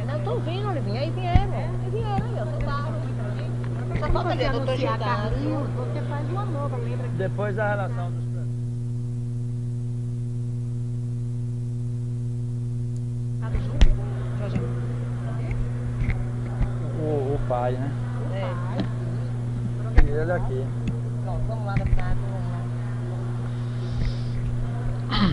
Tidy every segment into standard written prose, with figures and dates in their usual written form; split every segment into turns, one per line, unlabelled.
Não, tô vindo, Olivinha. Aí vieram. Aí vieram, aí, ó. Sentaram. Só falta ali, doutor Gildário.
Você faz uma nova, lembra?
Depois da relação dos o pai, né?
É.
E ele aqui.
Pronto, vamos lá da casa, vamos lá.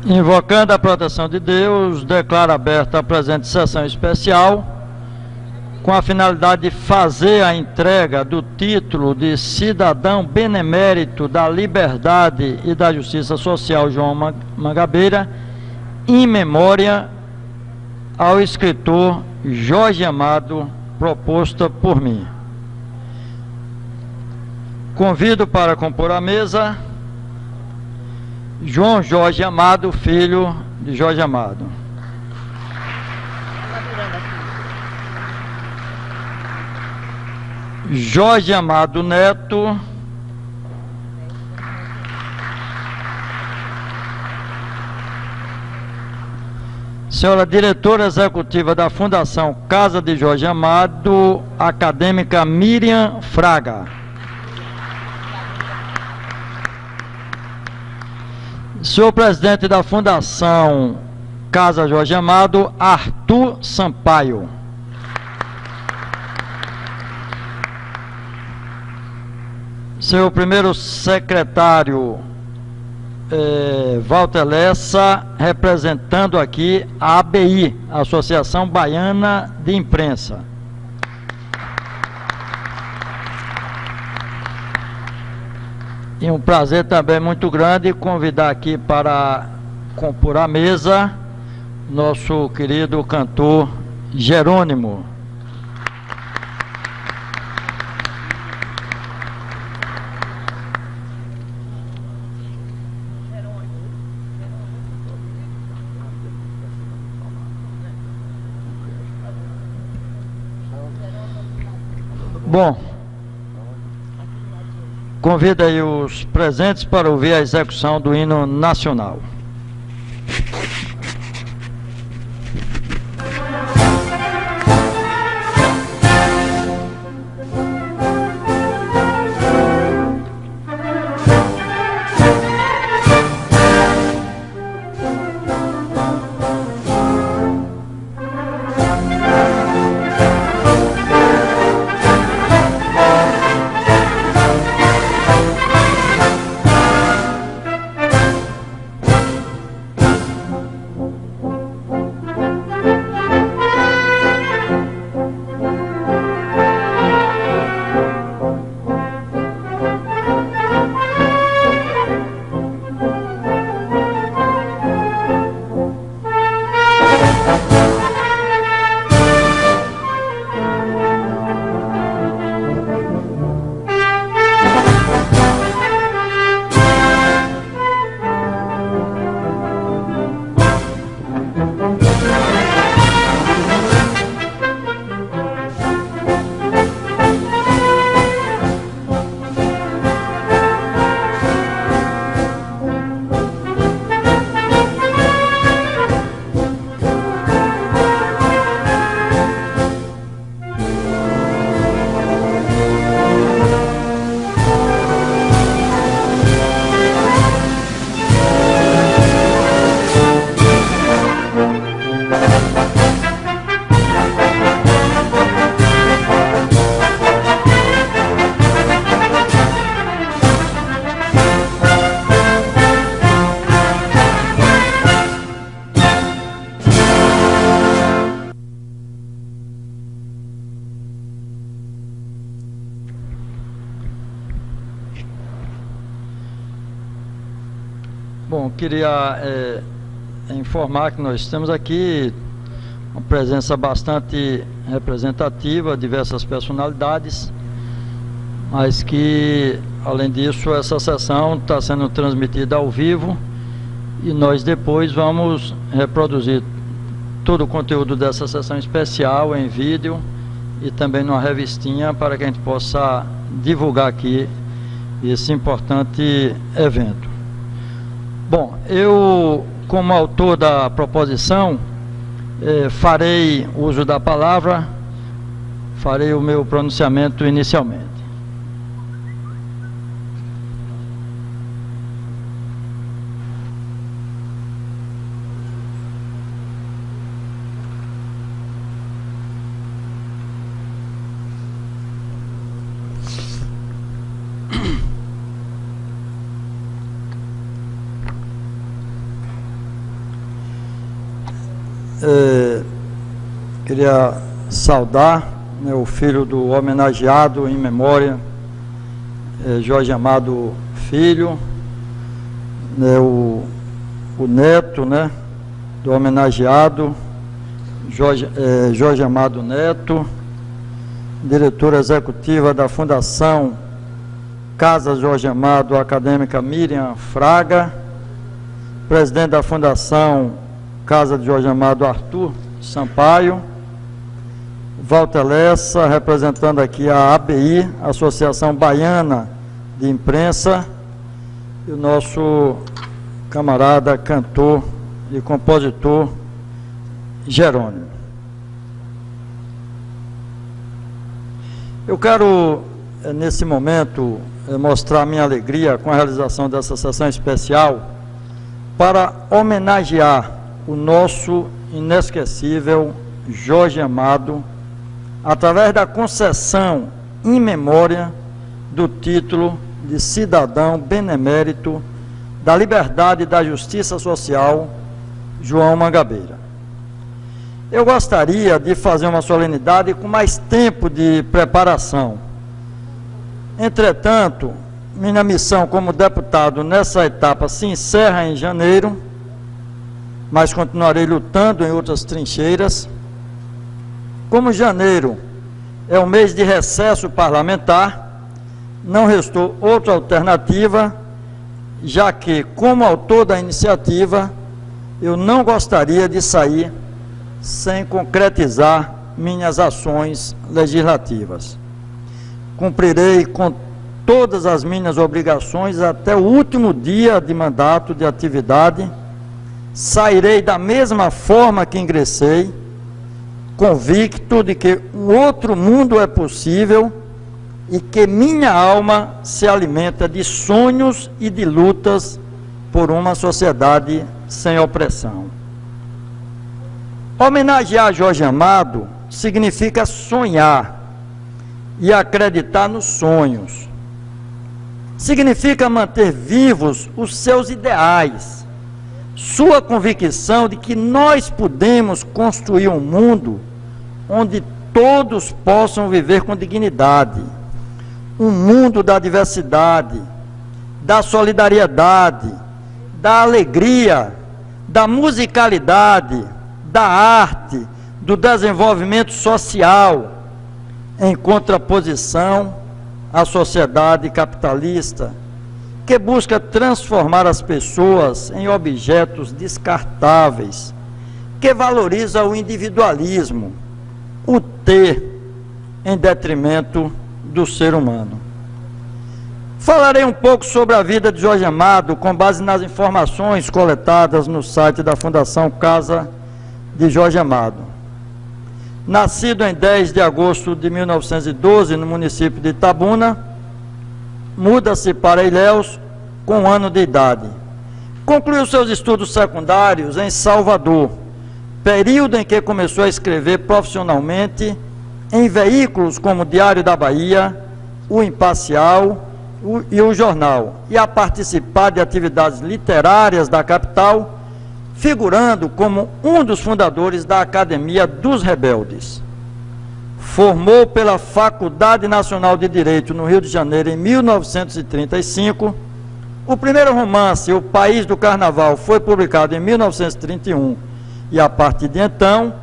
Invocando a proteção de Deus, declaro aberta a presente sessão especial com a finalidade de fazer a entrega do título de cidadão benemérito da Liberdade e da Justiça Social João Mangabeira, em memória ao escritor Jorge Amado, proposta por mim. Convido para compor a mesa João Jorge Amado, filho de Jorge Amado. Jorge Amado Neto, senhora diretora executiva da Fundação Casa de Jorge Amado, acadêmica Miriam Fraga. Senhor presidente da Fundação Casa Jorge Amado, Arthur Sampaio. Seu primeiro secretário, Walter Lessa, representando aqui a ABI, Associação Baiana de Imprensa. E um prazer também muito grande convidar aqui para compor a mesa nosso querido cantor Jerônimo. Bom, convido aí os presentes para ouvir a execução do hino nacional. Bom, queria informar que nós temos aqui uma presença bastante representativa, diversas personalidades, mas que, além disso, essa sessão está sendo transmitida ao vivo e nós depois vamos reproduzir todo o conteúdo dessa sessão especial em vídeo e também numa revistinha para que a gente possa divulgar aqui esse importante evento. Bom, eu, como autor da proposição, farei uso da palavra, farei o meu pronunciamento inicialmente. Queria saudar, né, o filho do homenageado em memória, Jorge Amado Filho, né, o neto, né, do homenageado, Jorge Amado Neto, diretora executiva da Fundação Casa Jorge Amado, acadêmica Miriam Fraga, presidente da Fundação Casa de Jorge Amado, Arthur Sampaio, Walter Lessa, representando aqui a ABI, Associação Baiana de Imprensa, e o nosso camarada, cantor e compositor, Jerônimo. Eu quero, nesse momento, mostrar minha alegria com a realização dessa sessão especial para homenagear o nosso inesquecível Jorge Amado, através da concessão em memória do título de cidadão benemérito da Liberdade e da Justiça Social, João Mangabeira. Eu gostaria de fazer uma solenidade com mais tempo de preparação. Entretanto, minha missão como deputado nessa etapa se encerra em janeiro, mas continuarei lutando em outras trincheiras. Como janeiro é o mês de recesso parlamentar, não restou outra alternativa, já que, como autor da iniciativa, eu não gostaria de sair sem concretizar minhas ações legislativas. Cumprirei com todas as minhas obrigações até o último dia de mandato de atividade. Sairei da mesma forma que ingressei, convicto de que um outro mundo é possível e que minha alma se alimenta de sonhos e de lutas por uma sociedade sem opressão. Homenagear Jorge Amado significa sonhar e acreditar nos sonhos. Significa manter vivos os seus ideais, sua convicção de que nós podemos construir um mundo onde todos possam viver com dignidade, um mundo da diversidade, da solidariedade, da alegria, da musicalidade, da arte, do desenvolvimento social, em contraposição à sociedade capitalista, que busca transformar as pessoas em objetos descartáveis, que valoriza o individualismo, o ter, em detrimento do ser humano. Falarei um pouco sobre a vida de Jorge Amado, com base nas informações coletadas no site da Fundação Casa de Jorge Amado. Nascido em 10 de agosto de 1912, no município de Itabuna, muda-se para Ilhéus com 1 ano de idade. Concluiu seus estudos secundários em Salvador, período em que começou a escrever profissionalmente em veículos como o Diário da Bahia, o Imparcial e o Jornal, e a participar de atividades literárias da capital, figurando como um dos fundadores da Academia dos Rebeldes. Formou pela Faculdade Nacional de Direito no Rio de Janeiro em 1935. O primeiro romance, O País do Carnaval, foi publicado em 1931 e, a partir de então,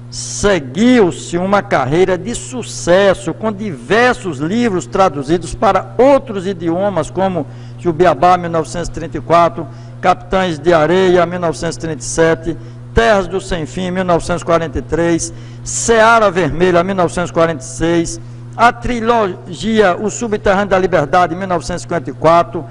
seguiu-se uma carreira de sucesso com diversos livros traduzidos para outros idiomas, como Jubiabá, 1934, Capitães de Areia, 1937, Terras do Sem Fim, 1943, Seara Vermelha, 1946, a trilogia O Subterrâneo da Liberdade, 1954,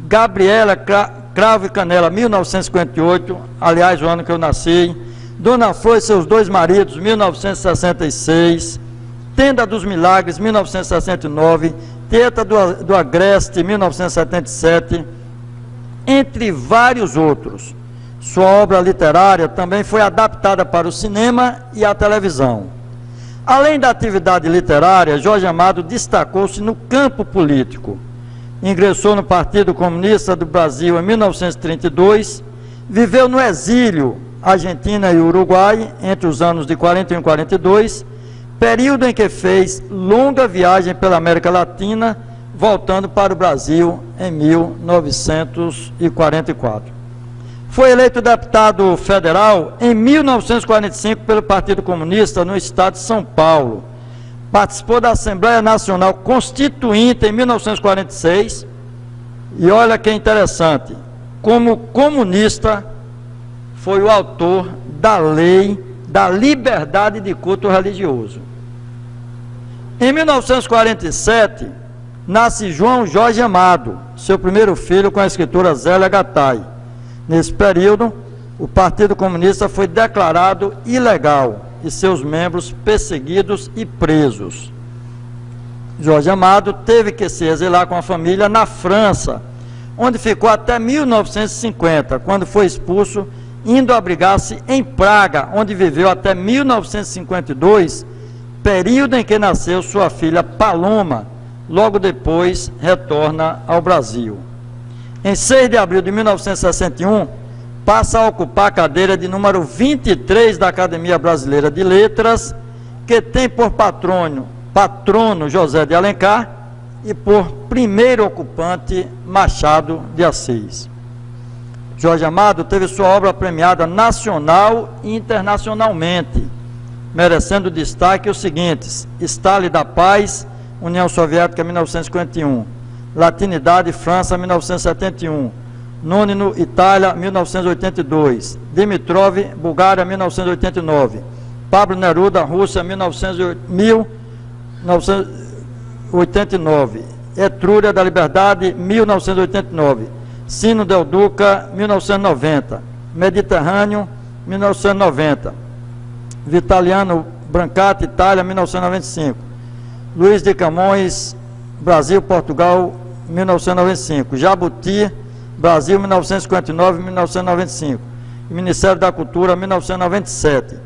Gabriela, Cravo e Canela, 1958, aliás, o ano que eu nasci, Dona Flor e seus dois maridos, 1966, Tenda dos Milagres, 1969, Teatro do Agreste, 1977, entre vários outros. Sua obra literária também foi adaptada para o cinema e a televisão. Além da atividade literária, Jorge Amado destacou-se no campo político. Ingressou no Partido Comunista do Brasil em 1932, viveu no exílio, Argentina e Uruguai, entre os anos de 41 e 42, período em que fez longa viagem pela América Latina, voltando para o Brasil em 1944. Foi eleito deputado federal em 1945 pelo Partido Comunista no estado de São Paulo. Participou da Assembleia Nacional Constituinte em 1946 e olha que interessante, como comunista foi o autor da lei da liberdade de culto religioso. Em 1947, nasce João Jorge Amado, seu primeiro filho com a escritora Zélia Gattai. Nesse período, o Partido Comunista foi declarado ilegal e seus membros perseguidos e presos. Jorge Amado teve que se exilar com a família na França, onde ficou até 1950, quando foi expulso, indo abrigar-se em Praga, onde viveu até 1952, período em que nasceu sua filha Paloma. Logo depois retorna ao Brasil. Em 6 de abril de 1961, passa a ocupar a cadeira de número 23 da Academia Brasileira de Letras, que tem por patrono José de Alencar e por primeiro ocupante Machado de Assis. Jorge Amado teve sua obra premiada nacional e internacionalmente, merecendo destaque os seguintes: Estale da Paz, União Soviética, 1951, Latinidade, França, 1971, Nônino, Itália, 1982, Dimitrov, Bulgária, 1989, Pablo Neruda, Rússia, 1989, Etrúria da Liberdade, 1989, Sino del Duca, 1990, Mediterrâneo, 1990, Vitaliano Brancati, Itália, 1995, Luiz de Camões, Brasil, Portugal, 1995, Jabuti, Brasil, 1959 e 1995, Ministério da Cultura, 1997.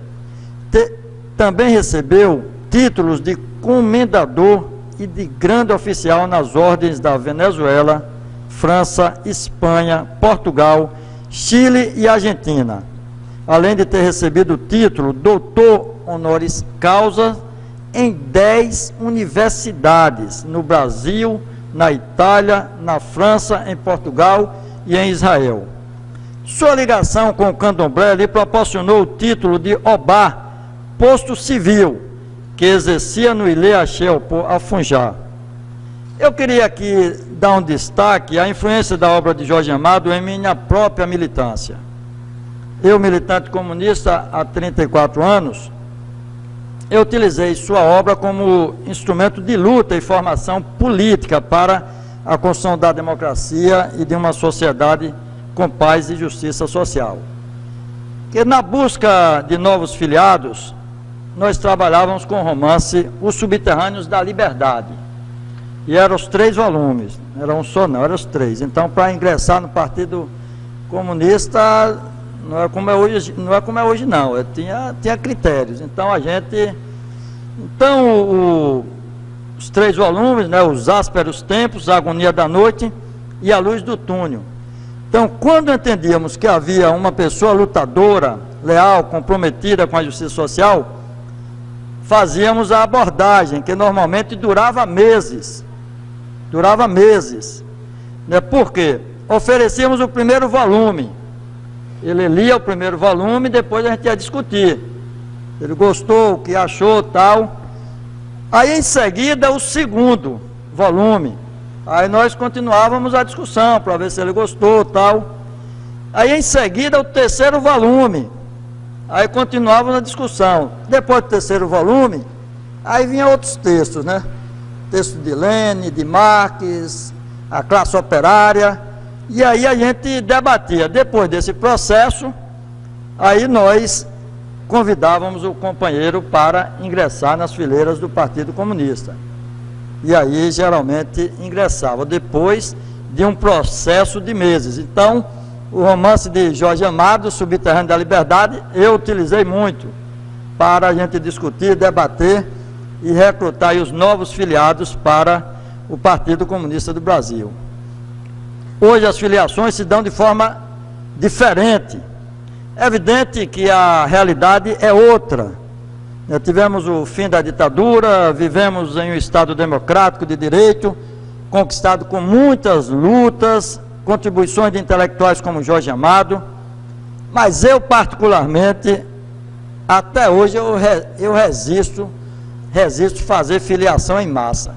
Também recebeu títulos de comendador e de grande oficial nas ordens da Venezuela, França, Espanha, Portugal, Chile e Argentina, além de ter recebido o título doutor honoris causa em 10 universidades, no Brasil, na Itália, na França, em Portugal e em Israel. Sua ligação com o candomblé lhe proporcionou o título de Obá, posto civil, que exercia no Ilê Axé Afunjá. Eu queria aqui dar um destaque à influência da obra de Jorge Amado em minha própria militância. Eu, militante comunista há 34 anos, eu utilizei sua obra como instrumento de luta e formação política para a construção da democracia e de uma sociedade com paz e justiça social. Que na busca de novos filiados, nós trabalhávamos com o romance Os Subterrâneos da Liberdade. E eram os 3 volumes, não era um só não, eram os 3. Então, para ingressar no Partido Comunista, não é como é hoje não, tinha critérios. Então, os 3 volumes, né, Os Ásperos Tempos, A Agonia da Noite e A Luz do Túnel. Então, quando entendíamos que havia uma pessoa lutadora, leal, comprometida com a justiça social, fazíamos a abordagem, que normalmente durava meses. Né? Por quê? Oferecíamos o primeiro volume. Ele lia o primeiro volume e depois a gente ia discutir. Ele gostou, o que achou, tal. Aí em seguida o segundo volume. Aí nós continuávamos a discussão para ver se ele gostou, tal. Aí em seguida o terceiro volume. Aí continuava na discussão. Depois do terceiro volume, aí vinha outros textos, né? Texto de Lênin, de Marx, a classe operária, e aí a gente debatia. Depois desse processo, aí nós convidávamos o companheiro para ingressar nas fileiras do Partido Comunista. E aí geralmente ingressava, depois de um processo de meses. Então, o romance de Jorge Amado, Subterrâneo da Liberdade, eu utilizei muito para a gente discutir, debater e recrutar aí os novos filiados para o Partido Comunista do Brasil. Hoje as filiações se dão de forma diferente. É evidente que a realidade é outra. Tivemos o fim da ditadura, vivemos em um Estado democrático de direito, conquistado com muitas lutas, contribuições de intelectuais como Jorge Amado, mas eu particularmente, até hoje eu resisto fazer filiação em massa.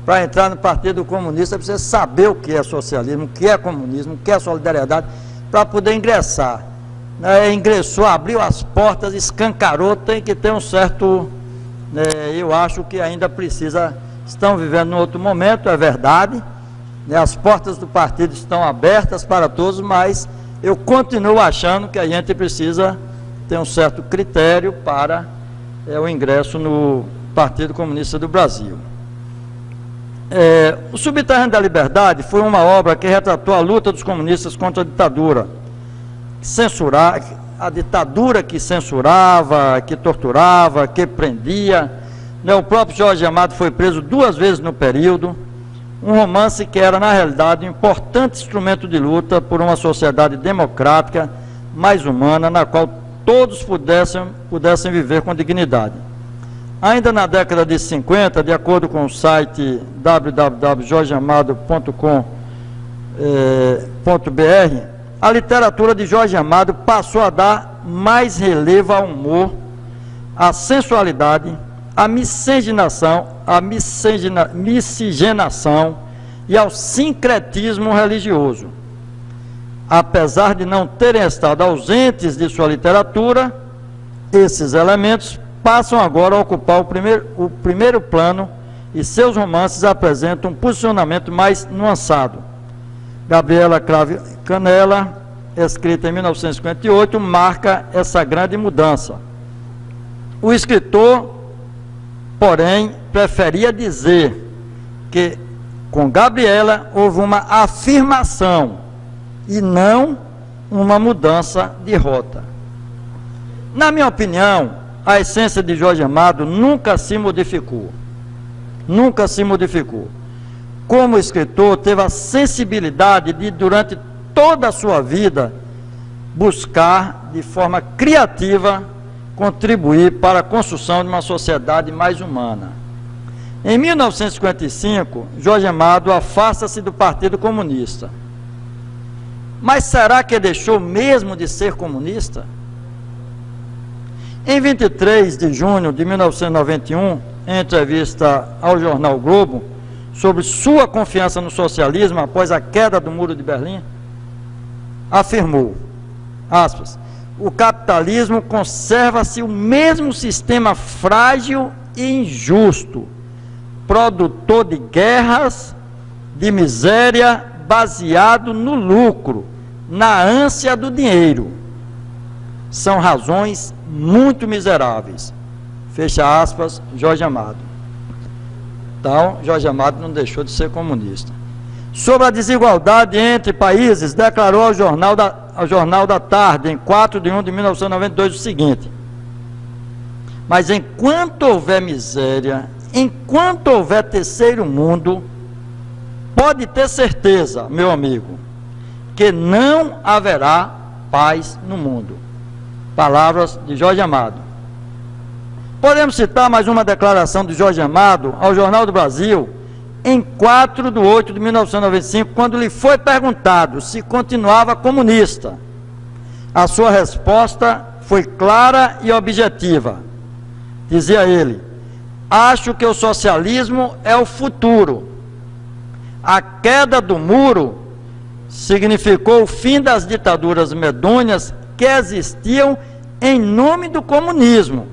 Para entrar no Partido Comunista, precisa saber o que é socialismo, o que é comunismo, o que é solidariedade, para poder ingressar. Ingressou, abriu as portas, escancarou, tem que ter um certo... eu acho que ainda precisa... Estão vivendo num outro momento, é verdade, as portas do partido estão abertas para todos, mas eu continuo achando que a gente precisa ter um certo critério para o ingresso no Partido Comunista do Brasil. O Subterrâneo da Liberdade foi uma obra que retratou a luta dos comunistas contra a ditadura, a ditadura que censurava, que torturava, que prendia. O próprio Jorge Amado foi preso 2 vezes no período. Um romance que era, na realidade, um importante instrumento de luta por uma sociedade democrática, mais humana, na qual todos pudessem viver com dignidade. Ainda na década de 50, de acordo com o site www.jorgeamado.com.br, a literatura de Jorge Amado passou a dar mais relevo ao humor, à sensualidade, à miscigenação e ao sincretismo religioso. Apesar de não terem estado ausentes de sua literatura, esses elementos passam agora a ocupar o primeiro plano e seus romances apresentam um posicionamento mais nuançado. Gabriela Cravo Canella, escrita em 1958, marca essa grande mudança. O escritor, porém, preferia dizer que com Gabriela houve uma afirmação e não uma mudança de rota. Na minha opinião, a essência de Jorge Amado nunca se modificou. Nunca se modificou. Como escritor, teve a sensibilidade de, durante toda a sua vida, buscar de forma criativa contribuir para a construção de uma sociedade mais humana. Em 1955, Jorge Amado afasta-se do Partido Comunista. Mas será que deixou mesmo de ser comunista? Em 23 de junho de 1991, em entrevista ao jornal Globo, sobre sua confiança no socialismo após a queda do Muro de Berlim, afirmou, aspas, o capitalismo conserva-se o mesmo sistema frágil e injusto, produtor de guerras, de miséria, baseado no lucro, na ânsia do dinheiro. São razões muito miseráveis. Fecha aspas, Jorge Amado. Então, Jorge Amado não deixou de ser comunista. Sobre a desigualdade entre países, declarou ao Jornal da Tarde, em 4 de 1 de 1992, o seguinte: mas enquanto houver miséria, enquanto houver terceiro mundo, pode ter certeza, meu amigo, que não haverá paz no mundo. Palavras de Jorge Amado. Podemos citar mais uma declaração de Jorge Amado ao Jornal do Brasil, em 4 de 8 de 1995, quando lhe foi perguntado se continuava comunista. A sua resposta foi clara e objetiva. Dizia ele: acho que o socialismo é o futuro. A queda do muro significou o fim das ditaduras medonhas que existiam em nome do comunismo,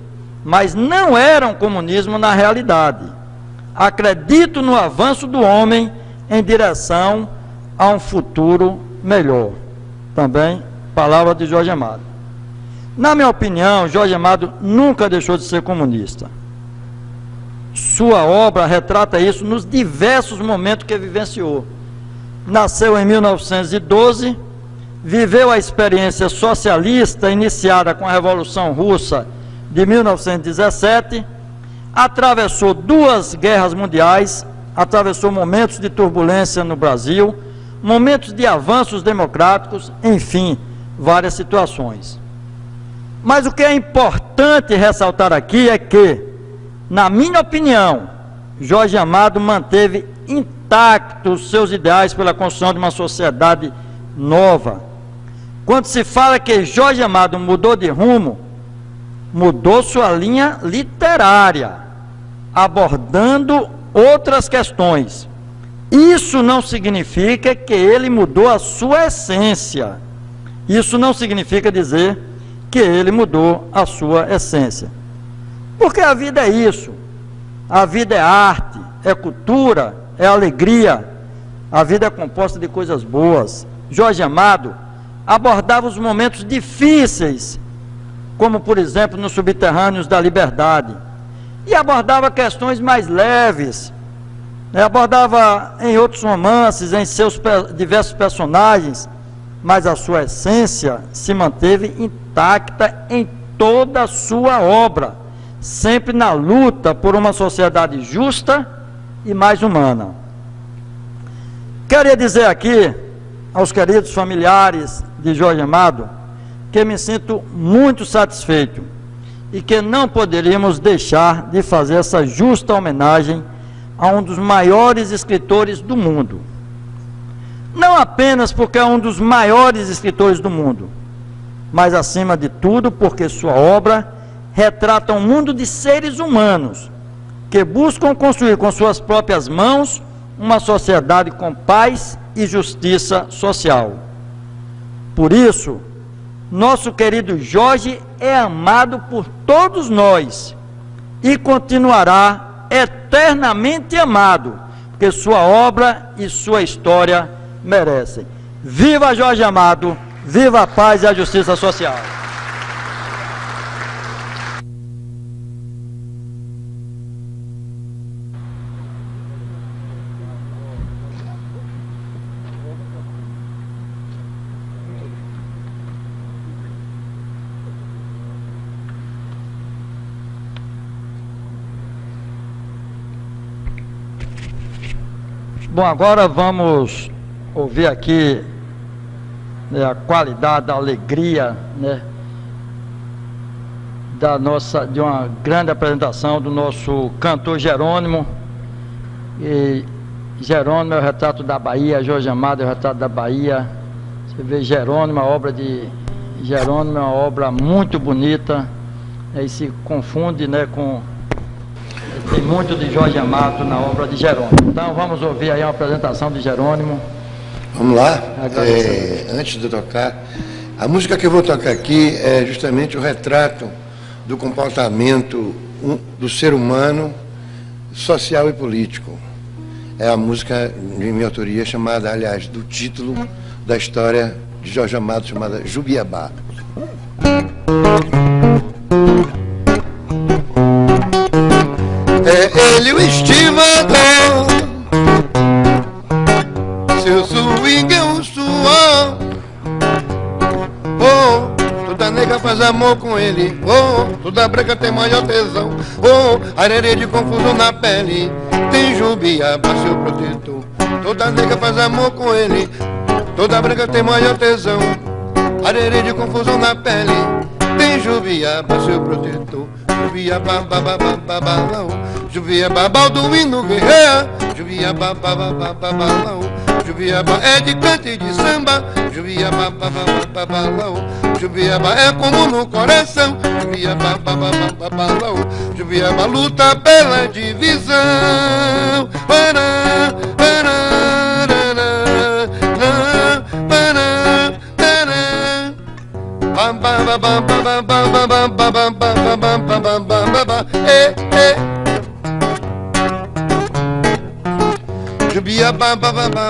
mas não eram comunismo na realidade. Acredito no avanço do homem em direção a um futuro melhor. Também, palavra de Jorge Amado. Na minha opinião, Jorge Amado nunca deixou de ser comunista. Sua obra retrata isso nos diversos momentos que vivenciou. Nasceu em 1912, viveu a experiência socialista iniciada com a Revolução Russa de 1917, atravessou 2 guerras mundiais, atravessou momentos de turbulência no Brasil, momentos de avanços democráticos, enfim, várias situações. Mas o que é importante ressaltar aqui é que, na minha opinião, Jorge Amado manteve intactos seus ideais pela construção de uma sociedade nova. Quando se fala que Jorge Amado mudou de rumo, mudou sua linha literária, abordando outras questões. Isso não significa que ele mudou a sua essência. Isso não significa dizer que ele mudou a sua essência. Porque a vida é isso. A vida é arte, é cultura, é alegria. A vida é composta de coisas boas. Jorge Amado abordava os momentos difíceis, como por exemplo nos Subterrâneos da Liberdade, e abordava questões mais leves, abordava em outros romances, em seus diversos personagens, mas a sua essência se manteve intacta em toda a sua obra, sempre na luta por uma sociedade justa e mais humana. Queria dizer aqui aos queridos familiares de Jorge Amado que me sinto muito satisfeito e que não poderíamos deixar de fazer essa justa homenagem a um dos maiores escritores do mundo. Não apenas porque é um dos maiores escritores do mundo, mas acima de tudo porque sua obra retrata um mundo de seres humanos que buscam construir com suas próprias mãos uma sociedade com paz e justiça social. Por isso, nosso querido Jorge é amado por todos nós e continuará eternamente amado, porque sua obra e sua história merecem. Viva Jorge Amado, viva a paz e a justiça social. Bom, agora vamos ouvir aqui a qualidade, a alegria, de uma grande apresentação do nosso cantor Jerônimo. E Jerônimo é o retrato da Bahia, Jorge Amado é o retrato da Bahia. Você vê Jerônimo, a obra de Jerônimo é uma obra muito bonita, e se confunde com... Tem muito de Jorge Amado na obra de Jerônimo. Então vamos ouvir aí uma apresentação de Jerônimo.
Vamos lá. Antes de tocar, a música que eu vou tocar aqui é justamente o retrato do comportamento do ser humano, social e político. É a música de minha autoria chamada, aliás, do título da história de Jorge Amado, chamada Jubiabá. É ele o estivador, seu swing é um suor. Oh, toda nega faz amor com ele. Oh, toda branca tem maior tesão. Oh, arerê de confusão na pele, tem Jubiabá, seu protetor. Toda nega faz amor com ele. Toda branca tem maior tesão. Arerê de confusão na pele, tem Jubiabá, seu protetor. Jubiabá, babalão. Jubiabá, Balduino Guerreiro. Jubiabá, babalão. Jubiabá é de canto e de samba. Jubiabá, babalão. Jubiabá é como no coração. Jubiabá, babalão. Jubiabá luta pela divisão. Pará, pará, pará, pará, pará.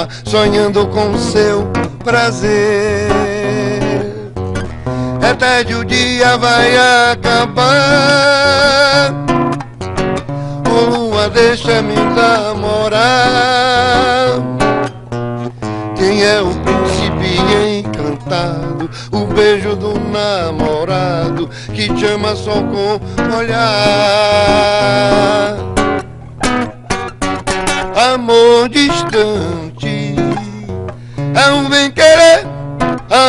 cama, sonhando com seu prazer. É tarde, o dia vai acabar. Ô lua, deixa-me namorar. Quem é o príncipe encantado? O beijo do namorado que te ama só com olhar. Amor distante é um bem-querer.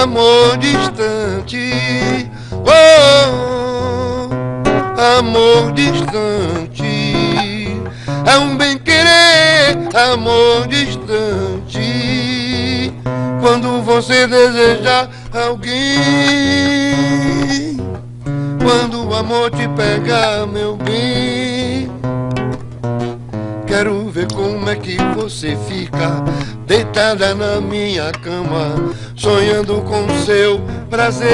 Amor distante, oh, amor distante é um bem-querer. Amor distante, quando você desejar alguém, quando o amor te pegar, meu bem, quero ver como é que você fica deitada na minha cama, sonhando com seu prazer.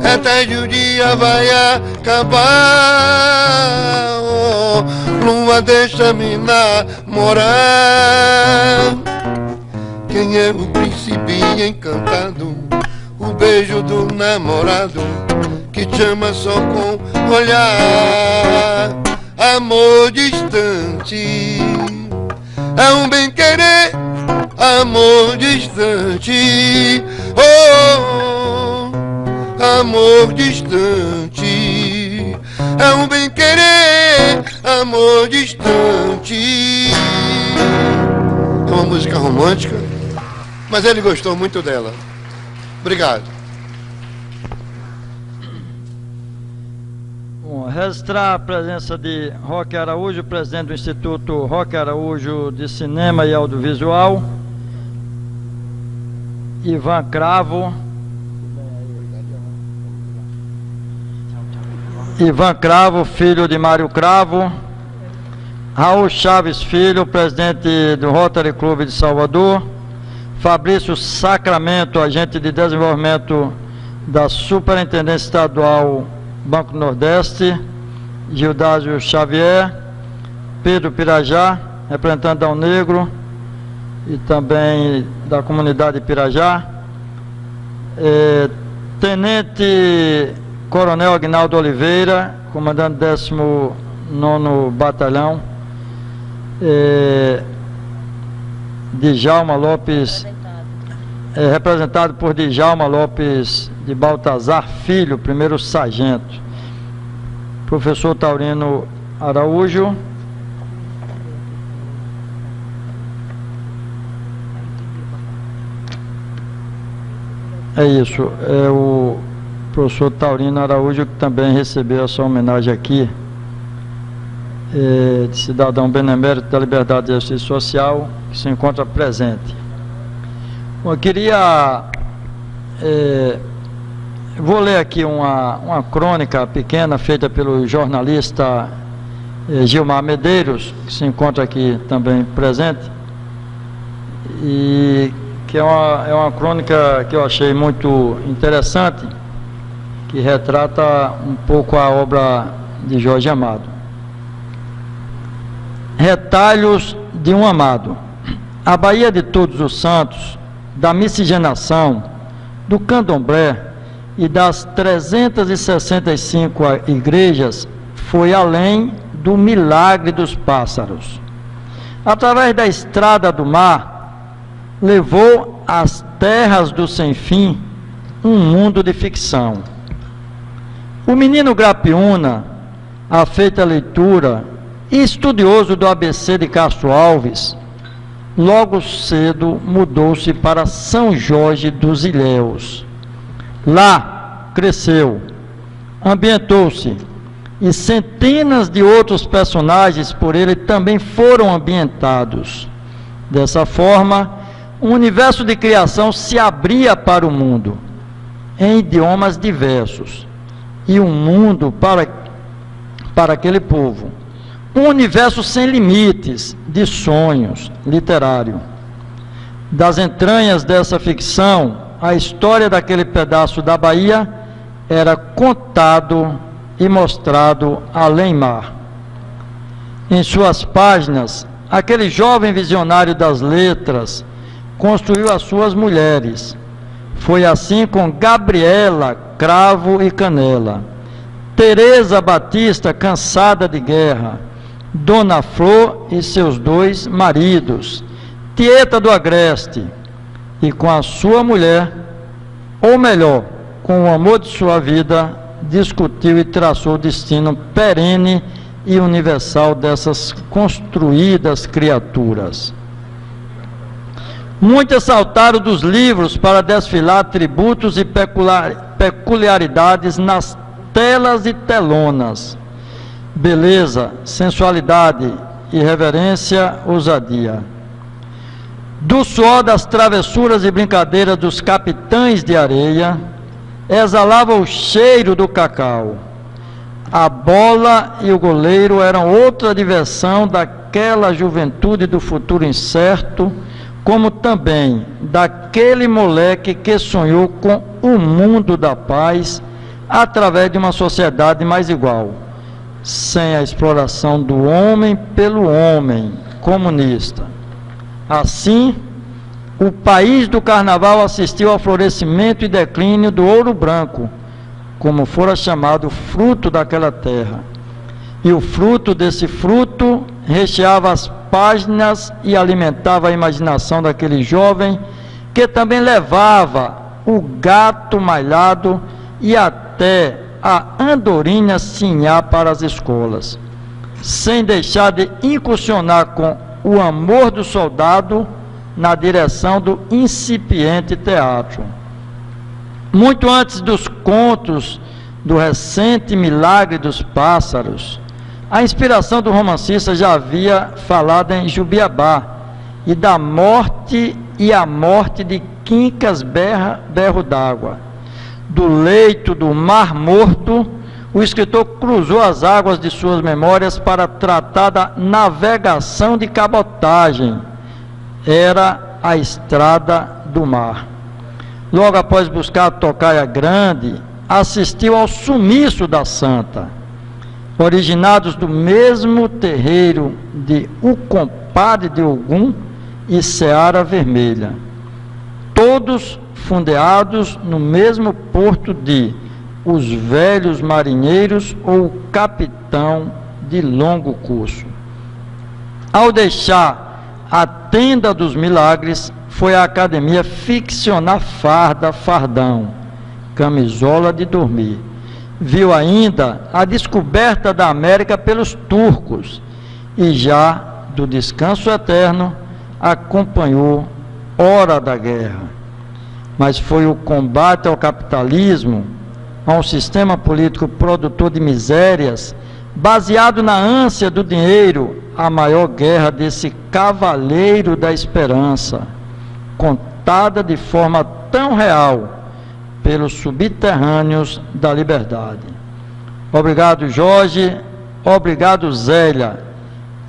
É tarde, o dia vai acabar. Oh, lua, deixa-me namorar. Quem é o príncipe encantado? O beijo do namorado que te ama só com olhar. Amor distante é um bem-querer. Amor distante, oh, amor distante é um bem-querer. Amor distante. É uma música romântica, mas ele gostou muito dela. Obrigado.
Bom, registrar a presença de Roque Araújo, presidente do Instituto Roque Araújo de Cinema e Audiovisual. Ivan Cravo. Ivan Cravo, filho de Mário Cravo. Raul Chaves Filho, presidente do Rotary Clube de Salvador. Fabrício Sacramento, agente de desenvolvimento da Superintendência Estadual Banco do Nordeste. Gildásio Xavier. Pedro Pirajá, representante da Negro e também da comunidade Pirajá. Tenente Coronel Aguinaldo Oliveira, comandante 19º Batalhão. Djalma Lopes, representado por Djalma Lopes de Baltazar Filho, primeiro sargento. Professor Taurino Araújo. É isso, é o professor Taurino Araújo que também recebeu essa homenagem aqui, de cidadão benemérito da Liberdade e Justiça Social, que se encontra presente. Bom, eu queria, vou ler aqui uma crônica pequena feita pelo jornalista Gilmar Medeiros, que se encontra aqui também presente, e que é uma crônica que eu achei muito interessante, que retrata um pouco a obra de Jorge Amado. Retalhos de um amado. A Baía de Todos os Santos, da miscigenação, do candomblé e das 365 igrejas foi além do milagre dos pássaros. Através da estrada do mar, levou às terras do sem-fim um mundo de ficção. O menino Grapiúna, afeito à leitura e estudioso do ABC de Castro Alves, logo cedo mudou-se para São Jorge dos Ilhéus. Lá cresceu, ambientou-se, e centenas de outros personagens por ele também foram ambientados. Dessa forma, um universo de criação se abria para o mundo, em idiomas diversos, e um mundo para aquele povo. Um universo sem limites, de sonhos, literário. Das entranhas dessa ficção, a história daquele pedaço da Bahia era contado e mostrado além mar. Em suas páginas, aquele jovem visionário das letras, construiu as suas mulheres. Foi assim com Gabriela, Cravo e Canela, Teresa Batista, cansada de guerra, Dona Flor e seus 2 maridos, Tieta do Agreste, e com a sua mulher, ou melhor, com o amor de sua vida, discutiu e traçou o destino perene e universal dessas construídas criaturas. Muitos saltaram dos livros para desfilar atributos e peculiaridades nas telas e telonas. Beleza, sensualidade, irreverência, ousadia. Do suor das travessuras e brincadeiras dos capitães de areia, exalava o cheiro do cacau. A bola e o goleiro eram outra diversão daquela juventude do futuro incerto, como também daquele moleque que sonhou com o mundo da paz através de uma sociedade mais igual, sem a exploração do homem pelo homem, comunista. Assim, o país do carnaval assistiu ao florescimento e declínio do ouro branco, como fora chamado o fruto daquela terra. E o fruto desse fruto recheava as páginas e alimentava a imaginação daquele jovem que também levava o gato malhado e até a andorinha sinhar para as escolas, sem deixar de incursionar com o amor do soldado na direção do incipiente teatro. Muito antes dos contos do recente Milagre dos Pássaros, a inspiração do romancista já havia falado em Jubiabá e da morte e a morte de Quincas Berro d'Água. Do leito do Mar Morto, o escritor cruzou as águas de suas memórias para tratar da navegação de cabotagem. Era a estrada do mar. Logo após buscar a tocaia grande, assistiu ao sumiço da santa, originados do mesmo terreiro de O Compadre de Ogum e Seara Vermelha, todos fundeados no mesmo porto de Os Velhos Marinheiros ou o Capitão de Longo Curso. Ao deixar a Tenda dos Milagres, foi à academia ficcionar farda, fardão, camisola de dormir. Viu ainda a descoberta da América pelos turcos e já do descanso eterno acompanhou Hora da Guerra. Mas foi o combate ao capitalismo, a um sistema político produtor de misérias, baseado na ânsia do dinheiro, a maior guerra desse cavaleiro da esperança, contada de forma tão real pelos subterrâneos da liberdade. Obrigado, Jorge. Obrigado, Zélia.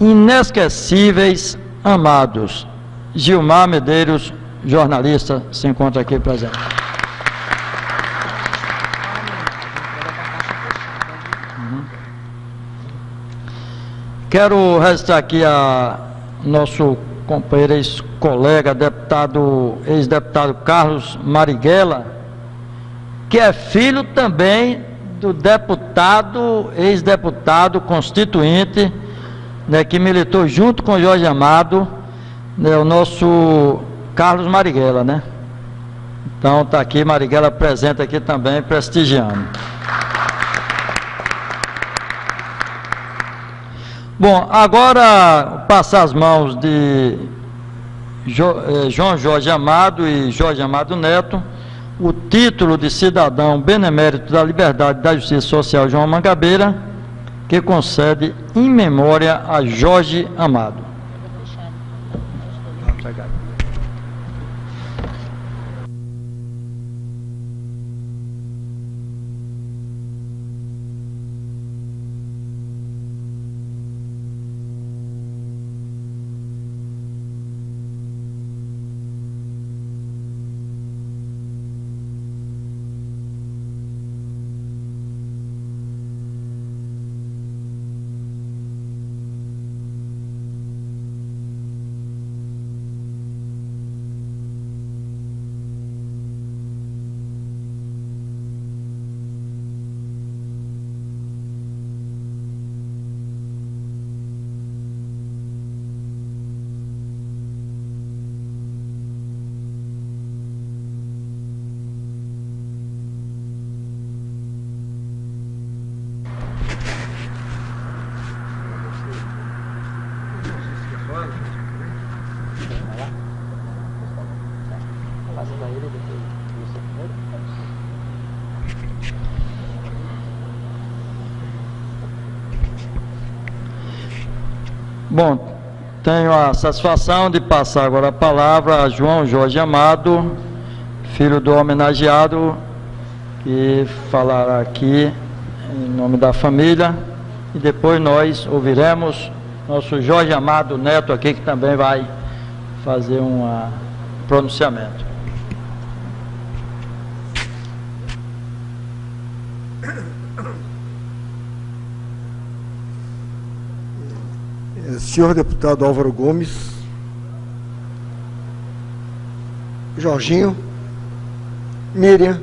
Inesquecíveis, amados. Gilmar Medeiros, jornalista, se encontra aqui presente. Quero registrar aqui a nosso companheiro, ex-colega, ex-deputado Carlos Marighella, que é filho também do deputado, ex-deputado constituinte, né, que militou junto com Jorge Amado, né, o nosso Carlos Marighella, né? Então está aqui Marighella presente aqui também, prestigiando. Bom, agora passar as mãos de João Jorge Amado e Jorge Amado Neto, o título de cidadão benemérito da Liberdade e da Justiça Social João Mangabeira, que concede em memória a Jorge Amado. Bom, tenho a satisfação de passar agora a palavra a João Jorge Amado, filho do homenageado, que falará aqui em nome da família, e depois nós ouviremos nosso Jorge Amado Neto aqui, que também vai fazer um pronunciamento.
Senhor deputado Álvaro Gomes, Jorginho, Miriam,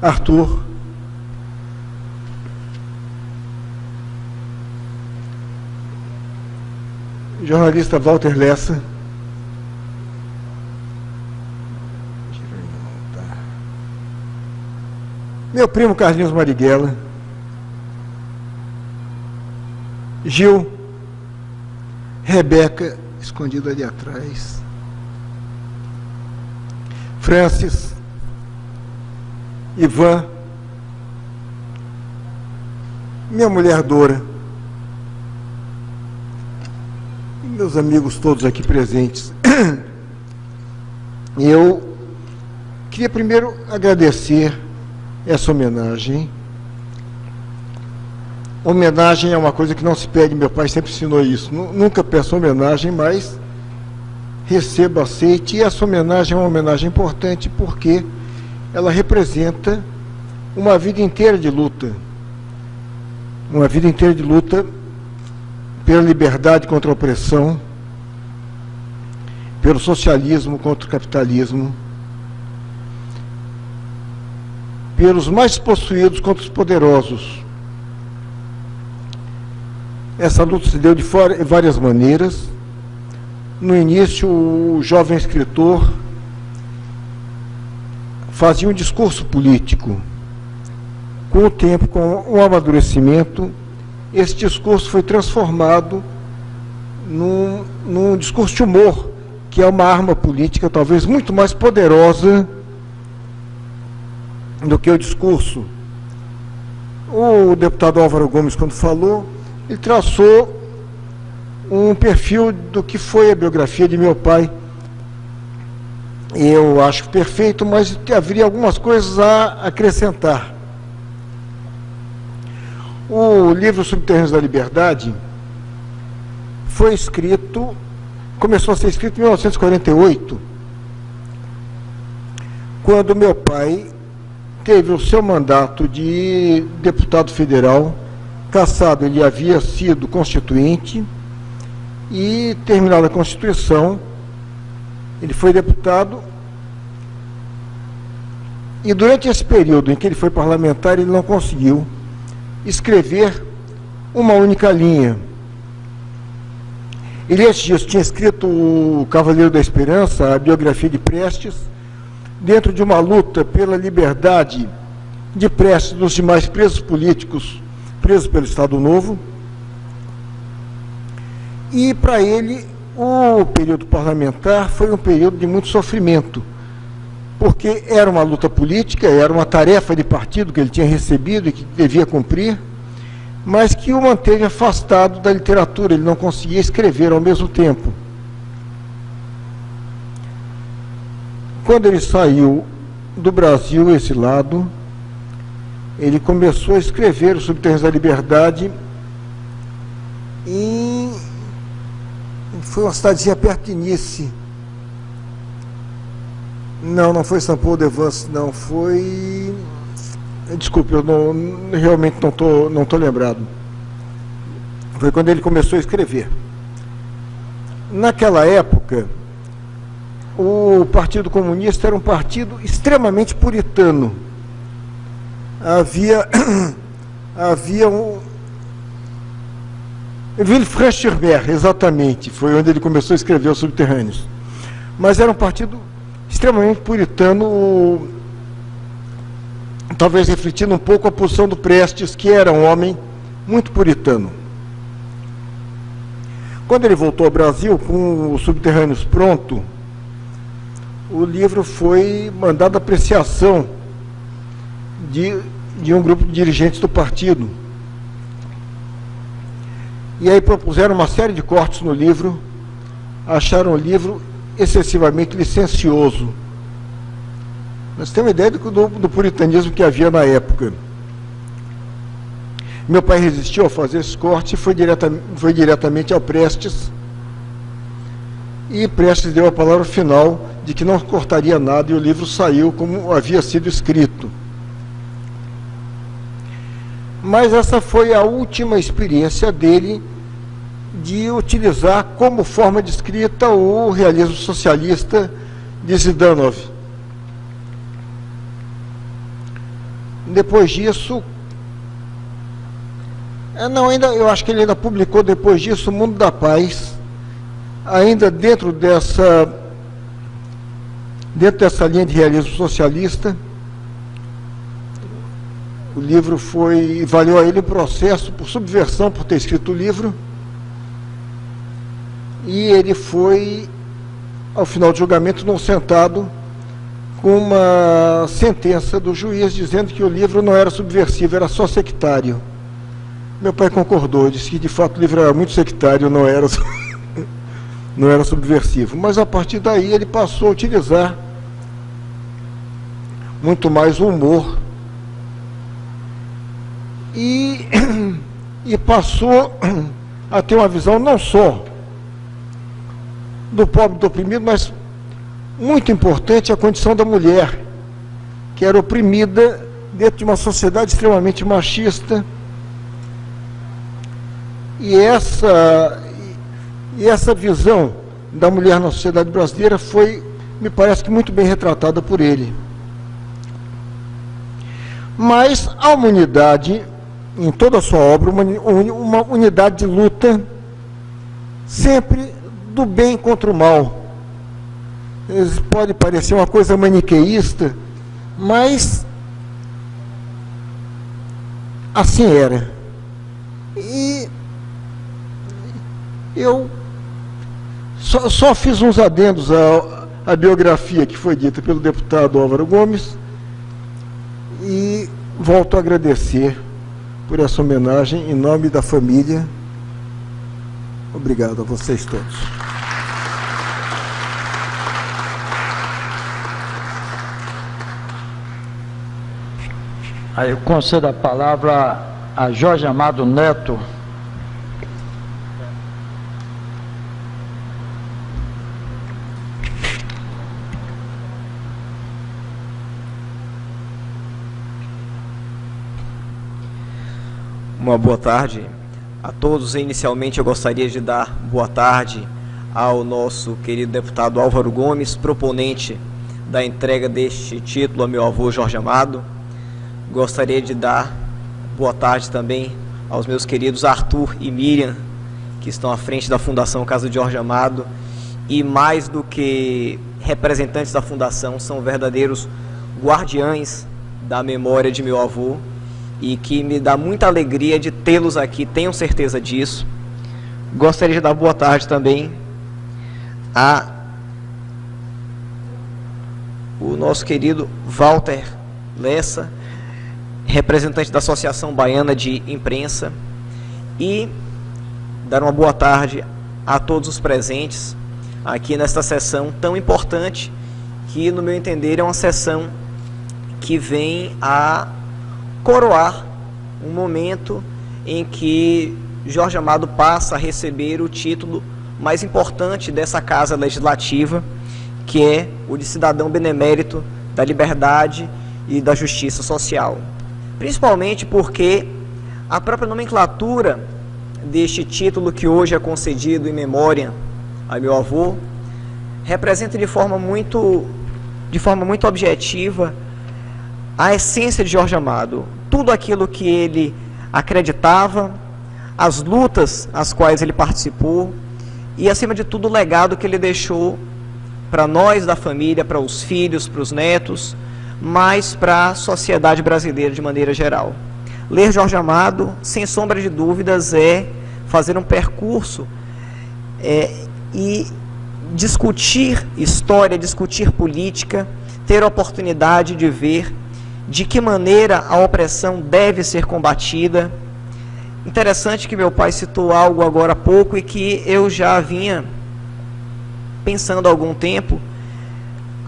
Arthur, jornalista Walter Lessa, meu primo Carlinhos Marighella, Gil, Rebeca, escondido ali atrás, Francis, Ivan, minha mulher Dora, e meus amigos todos aqui presentes. Eu queria primeiro agradecer essa homenagem. Homenagem é uma coisa que não se pede, meu pai sempre ensinou isso. Nunca peço homenagem, mas receba, aceite. E essa homenagem é uma homenagem importante porque ela representa uma vida inteira de luta. Uma vida inteira de luta pela liberdade contra a opressão, pelo socialismo contra o capitalismo, pelos mais possuídos contra os poderosos. Essa luta se deu de várias maneiras. No início, o jovem escritor fazia um discurso político. Com o tempo, com o amadurecimento, esse discurso foi transformado num discurso de humor, que é uma arma política talvez muito mais poderosa do que o discurso. O deputado Álvaro Gomes, quando falou, ele traçou um perfil do que foi a biografia de meu pai. Eu acho perfeito, mas haveria algumas coisas a acrescentar. O livro Subterrâneos da Liberdade começou a ser escrito em 1948, quando meu pai teve o seu mandato de deputado federal cassado. Ele havia sido constituinte e, terminada a Constituição, ele foi deputado, e durante esse período em que ele foi parlamentar, ele não conseguiu escrever uma única linha. Ele antes disso tinha escrito o Cavaleiro da Esperança, a biografia de Prestes, dentro de uma luta pela liberdade de Prestes e dos demais presos políticos presos pelo Estado Novo. E para ele o período parlamentar foi um período de muito sofrimento, porque era uma luta política, era uma tarefa de partido que ele tinha recebido e que devia cumprir, mas que o manteve afastado da literatura. Ele não conseguia escrever ao mesmo tempo. Quando ele saiu do Brasil, exilado, ele começou a escrever o Subterrâneos da Liberdade e foi uma cidadezinha perto de Nice. Não foi Saint-Paul-de-Vence, não, foi... Desculpe, eu realmente não estou lembrado. Foi quando ele começou a escrever. Naquela época, o Partido Comunista era um partido extremamente puritano. Havia um... Villefranche-sur-Mer, exatamente, foi onde ele começou a escrever os Subterrâneos. Mas era um partido extremamente puritano, talvez refletindo um pouco a posição do Prestes, que era um homem muito puritano. Quando ele voltou ao Brasil, com os Subterrâneos pronto, o livro foi mandado à apreciação de um grupo de dirigentes do partido. E aí propuseram uma série de cortes no livro, acharam o livro excessivamente licencioso. Nós temos uma ideia do puritanismo que havia na época. Meu pai resistiu a fazer esse corte e foi diretamente ao Prestes. E Prestes deu a palavra final de que não cortaria nada e o livro saiu como havia sido escrito. Mas essa foi a última experiência dele de utilizar como forma de escrita o realismo socialista de Zhdanov. Depois disso, eu acho que ele ainda publicou depois disso O Mundo da Paz, ainda dentro dessa linha de realismo socialista. O livro valeu a ele um processo por subversão por ter escrito o livro, e ele foi, ao final do julgamento, inocentado com uma sentença do juiz dizendo que o livro não era subversivo, era só sectário. Meu pai concordou, disse que de fato o livro era muito sectário, não era subversivo. Mas a partir daí ele passou a utilizar muito mais o humor e passou a ter uma visão não só do pobre e do oprimido, mas muito importante a condição da mulher, que era oprimida dentro de uma sociedade extremamente machista. E essa visão da mulher na sociedade brasileira me parece que muito bem retratada por ele. Mas há uma unidade em toda a sua obra, uma unidade de luta sempre do bem contra o mal. Pode parecer uma coisa maniqueísta, mas assim era. E eu só fiz uns adendos à biografia que foi dita pelo deputado Álvaro Gomes e volto a agradecer por essa homenagem em nome da família. Obrigado a vocês todos.
Aí eu concedo a palavra a Jorge Amado Neto.
Uma boa tarde a todos. Inicialmente eu gostaria de dar boa tarde ao nosso querido deputado Álvaro Gomes, proponente da entrega deste título a meu avô Jorge Amado. Gostaria de dar boa tarde também aos meus queridos Arthur e Miriam, que estão à frente da Fundação Casa de Jorge Amado, e mais do que representantes da Fundação, são verdadeiros guardiães da memória de meu avô, e que me dá muita alegria de tê-los aqui, tenho certeza disso. Gostaria de dar boa tarde também a o nosso querido Walter Lessa, representante da Associação Baiana de Imprensa, e dar uma boa tarde a todos os presentes aqui nesta sessão tão importante, que no meu entender é uma sessão que vem a coroar um momento em que Jorge Amado passa a receber o título mais importante dessa Casa Legislativa, que é o de cidadão benemérito da liberdade e da justiça social. Principalmente porque a própria nomenclatura deste título, que hoje é concedido em memória a meu avô, representa de forma muito objetiva a essência de Jorge Amado, tudo aquilo que ele acreditava, as lutas às quais ele participou e, acima de tudo, o legado que ele deixou para nós da família, para os filhos, para os netos, mas para a sociedade brasileira de maneira geral. Ler Jorge Amado, sem sombra de dúvidas, é fazer um percurso e discutir história, discutir política, ter a oportunidade de ver de que maneira a opressão deve ser combatida. Interessante que meu pai citou algo agora há pouco e que eu já vinha pensando há algum tempo,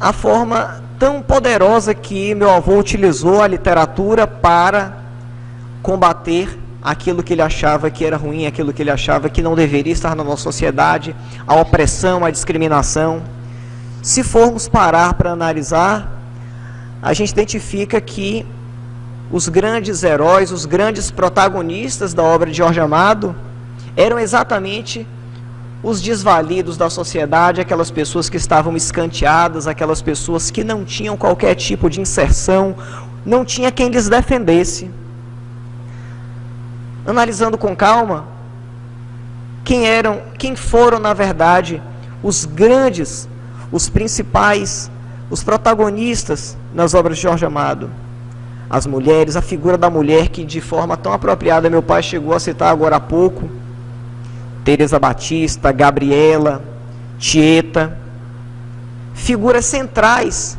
a forma tão poderosa que meu avô utilizou a literatura para combater aquilo que ele achava que era ruim, aquilo que ele achava que não deveria estar na nossa sociedade, a opressão, a discriminação. Se formos parar para analisar, a gente identifica que os grandes heróis, os grandes protagonistas da obra de Jorge Amado eram exatamente os desvalidos da sociedade, aquelas pessoas que estavam escanteadas, aquelas pessoas que não tinham qualquer tipo de inserção, não tinha quem lhes defendesse. Analisando com calma, quem foram, na verdade, os grandes, os principais, os protagonistas nas obras de Jorge Amado? As mulheres, a figura da mulher que de forma tão apropriada meu pai chegou a citar agora há pouco, Teresa Batista, Gabriela, Tieta, figuras centrais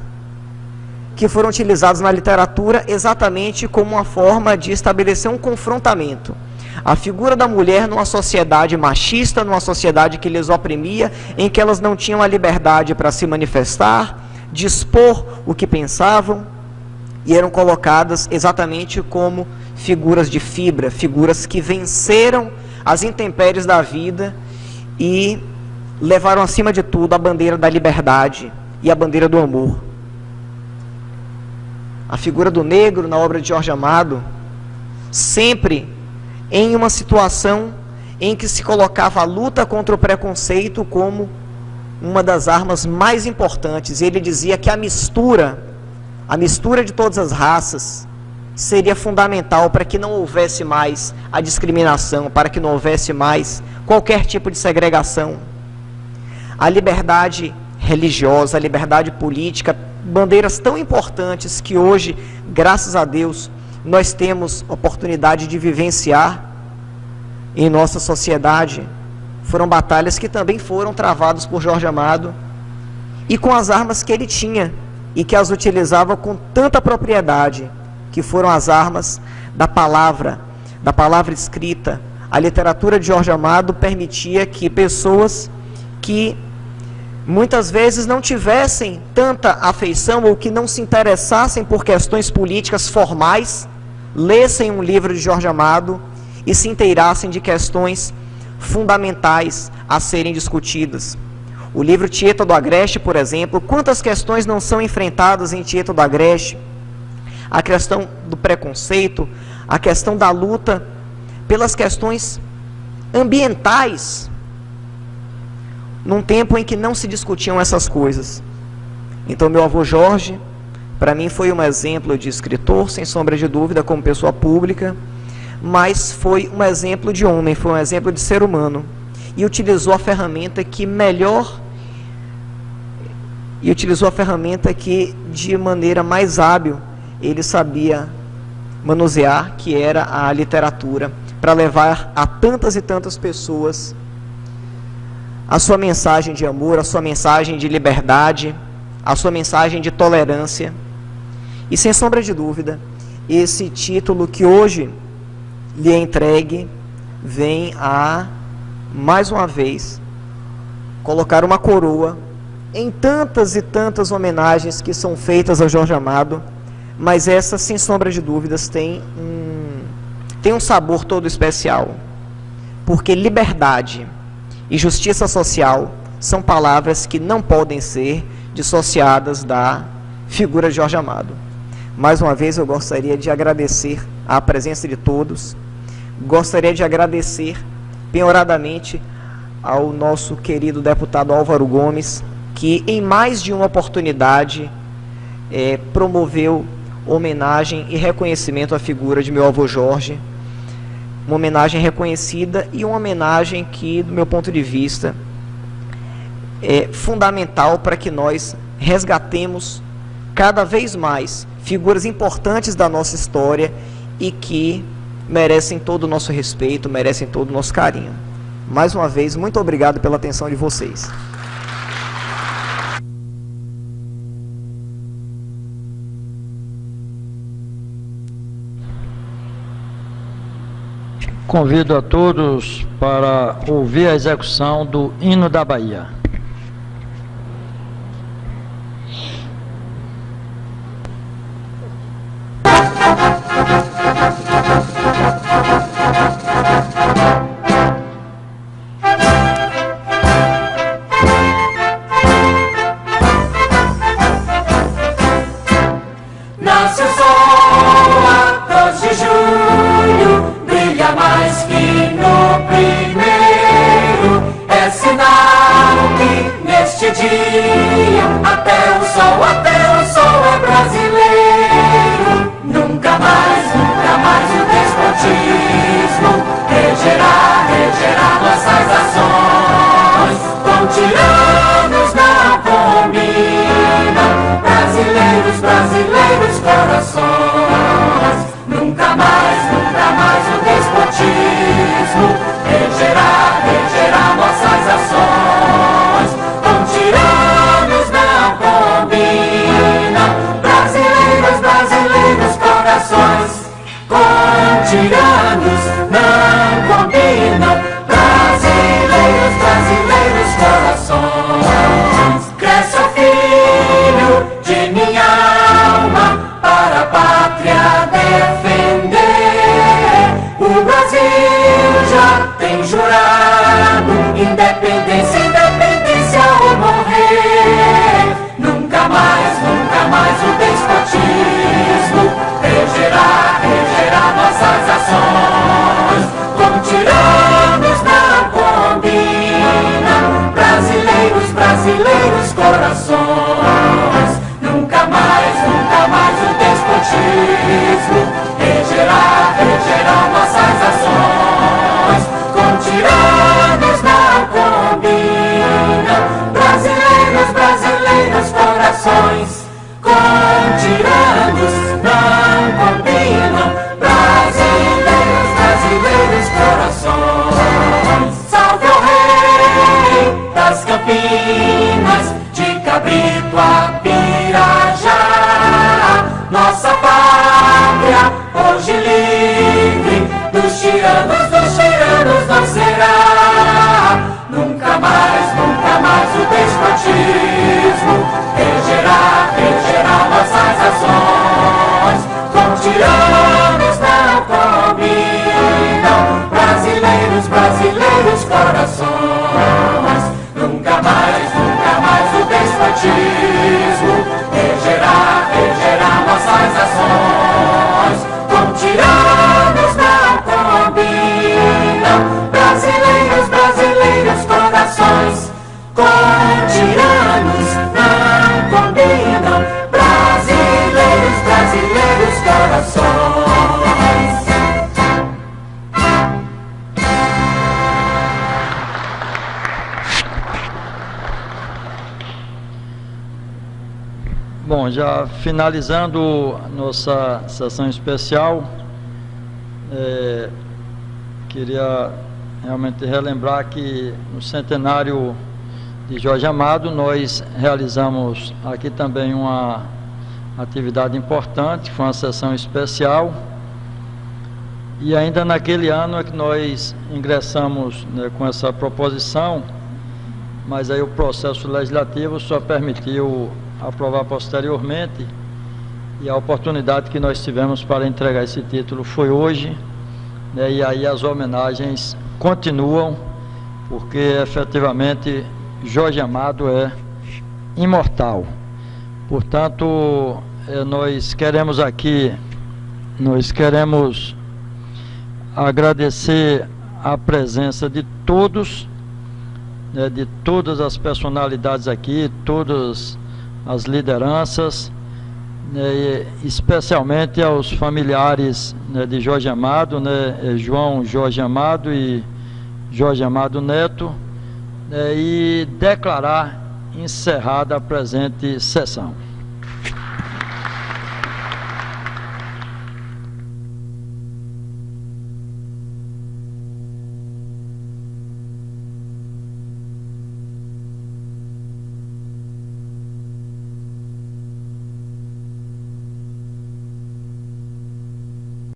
que foram utilizadas na literatura exatamente como uma forma de estabelecer um confrontamento. A figura da mulher numa sociedade machista, numa sociedade que lhes oprimia, em que elas não tinham a liberdade para se manifestar, de expor o que pensavam, e eram colocadas exatamente como figuras de fibra, figuras que venceram as intempéries da vida e levaram acima de tudo a bandeira da liberdade e a bandeira do amor. A figura do negro na obra de Jorge Amado, sempre em uma situação em que se colocava a luta contra o preconceito como uma das armas mais importantes. Ele dizia que a mistura de todas as raças seria fundamental para que não houvesse mais a discriminação, para que não houvesse mais qualquer tipo de segregação. A liberdade religiosa, a liberdade política, bandeiras tão importantes que hoje, graças a Deus, nós temos oportunidade de vivenciar em nossa sociedade, foram batalhas que também foram travadas por Jorge Amado e com as armas que ele tinha e que as utilizava com tanta propriedade, que foram as armas da palavra escrita. A literatura de Jorge Amado permitia que pessoas que muitas vezes não tivessem tanta afeição ou que não se interessassem por questões políticas formais, lessem um livro de Jorge Amado e se inteirassem de questões fundamentais a serem discutidas. O livro Tieta do Agreste, por exemplo, quantas questões não são enfrentadas em Tieta do Agreste? A questão do preconceito, a questão da luta pelas questões ambientais, num tempo em que não se discutiam essas coisas. Então, meu avô Jorge, para mim, foi um exemplo de escritor, sem sombra de dúvida, como pessoa pública, mas foi um exemplo de homem, foi um exemplo de ser humano, e utilizou a ferramenta que melhor, e utilizou a ferramenta que de maneira mais hábil ele sabia manusear, que era a literatura, para levar a tantas e tantas pessoas a sua mensagem de amor, a sua mensagem de liberdade, a sua mensagem de tolerância. E sem sombra de dúvida, esse título que hoje lhe é entregue vem a, mais uma vez, colocar uma coroa em tantas e tantas homenagens que são feitas a Jorge Amado, mas essa, sem sombra de dúvidas, tem um sabor todo especial, porque liberdade e justiça social são palavras que não podem ser dissociadas da figura de Jorge Amado. Mais uma vez eu gostaria de agradecer a presença de todos, gostaria de agradecer penhoradamente ao nosso querido deputado Álvaro Gomes, que em mais de uma oportunidade promoveu homenagem e reconhecimento à figura de meu avô Jorge, uma homenagem reconhecida e uma homenagem que, do meu ponto de vista, é fundamental para que nós resgatemos cada vez mais figuras importantes da nossa história e que merecem todo o nosso respeito, merecem todo o nosso carinho. Mais uma vez, muito obrigado pela atenção de vocês.
Convido a todos para ouvir a execução do Hino da Bahia.
Nasce o sol a 2 de julho, brilha mais que no primeiro. É sinal que neste dia até o sol é brasileiro. Nunca mais o despotismo regerá nossas ações. Com tiranos não combinam brasileiros corações. Nunca mais o despotismo regerá nossas ações. Com tiranos não combinam brasileiros corações. Com tiranos não combinam brasileiros corações. Cresce o filho de minha alma para a pátria defender. O Brasil já tem jurado independência ou morrer. Nunca mais o despotismo regerá nossas ações. Com tiranos não combinam brasileiros corações. Nunca mais o despotismo regerá nossas ações. Com tiranos não combinam brasileiros corações. Com tiranos não combinam brasileiros corações. Salve o rei das Campinas, de Cabrito a Pirajá. Nossa pátria hoje livre dos tiranos não será. Nunca mais o despotismo regerá nossas ações. Com tiranos não combinam brasileiros corações. Nunca mais o despotismo regerá nossas ações. Com tiranos não combinam brasileiros corações. Com tiranos não combinam brasileiros corações.
Bom, já finalizando nossa sessão especial, queria realmente relembrar que no centenário de Jorge Amado nós realizamos aqui também uma atividade importante, foi uma sessão especial, e ainda naquele ano é que nós ingressamos, né, com essa proposição, mas aí o processo legislativo só permitiu aprovar posteriormente, e a oportunidade que nós tivemos para entregar esse título foi hoje, né, e aí as homenagens continuam, porque efetivamente Jorge Amado é imortal. Portanto, nós queremos agradecer a presença de todos, né, de todas as personalidades aqui, todas as lideranças, né, especialmente aos familiares, né, de Jorge Amado, né, João Jorge Amado e Jorge Amado Neto, né, e declarar encerrada a presente sessão.